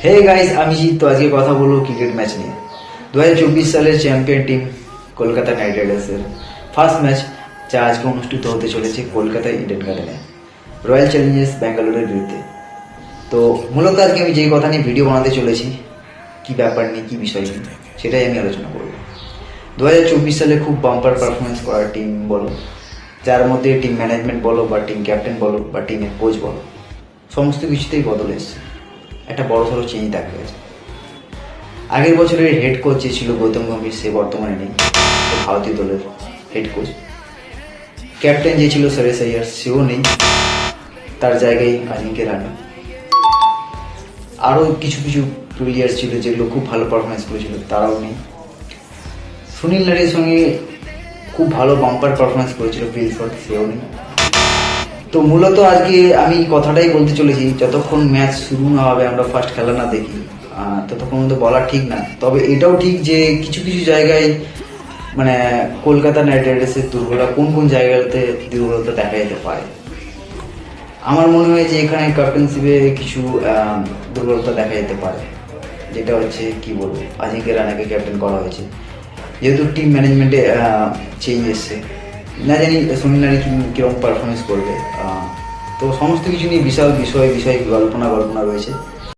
Hey guys, আমি জিৎ। তো আজকে কথা বলবো ক্রিকেট ম্যাচ নিয়ে। 2024 সালের চ্যাম্পিয়ন টিম কলকাতা নাইট রাইডার্সের ফার্স্ট ম্যাচ, যা আজকে অনুষ্ঠিত হতে চলেছে কলকাতা ইডেন গার্ডেনে রয়্যাল চ্যালেঞ্জার্স ব্যাঙ্গালোরের বিরুদ্ধে। তো মূলত আজকে আমি যেই কথা নিয়ে ভিডিও বানাতে চলেছি, কি ব্যাপার নিয়ে, কি বিষয় নিয়ে, সেটাই আমি আলোচনা করব। 2024 সালে খুব বাম্পার পারফরমেন্স করা টিম বলো, যার মধ্যে টিম ম্যানেজমেন্ট বলো বা টিম ক্যাপ্টেন বলো বা টিমের কোচ বলো, সমস্ত কিছুতেই বদল এসছে। একটা বড় সড়ো চেঞ্জ দেখা গেছে। আগের বছরের হেড কোচ যে ছিল গৌতম গম্ভীর, সে বর্তমানে নেই, ভারতীয় দলের হেড কোচ। ক্যাপ্টেন যে ছিল শ্রেয়স আইয়ার, সেও নেই, তার জায়গায় আজিঙ্কে রাহানে। আরও কিছু কিছু প্লেয়ার ছিল যেগুলো খুব ভালো পারফরমেন্স করেছিল, তারাও নেই। সুনীল নারির সঙ্গে খুব ভালো বাম্পার পারফরমেন্স করেছিল ব্রিলফোর্ড, সেও নেই। তো মূলত আজকে আমি কথাটাই বলতে চলেছি, যতক্ষণ ম্যাচ শুরু না হবে, আমরা ফার্স্ট খেলা না দেখি, ততক্ষণ তো বলা ঠিক না। তবে এটাও ঠিক যে কিছু কিছু জায়গায় মানে কলকাতা নাইট রাইডার্সের দুর্বলতা কোন কোন জায়গাতে দুর্বলতা দেখা যেতে পারে। আমার মনে হয় যে এখানে ক্যাপ্টেনশিপে কিছু দুর্বলতা দেখা যেতে পারে, যেটা হচ্ছে কি বলবো, আজিঙ্কে রানাকে ক্যাপ্টেন করা হয়েছে। যেহেতু টিম ম্যানেজমেন্টে চেঞ্জ এসছে, না জানি সুনীল নারি কীরকম পারফরমেন্স করবে। তো সমস্ত কিছু নিয়ে বিশাল বিষয় গল্পনা রয়েছে।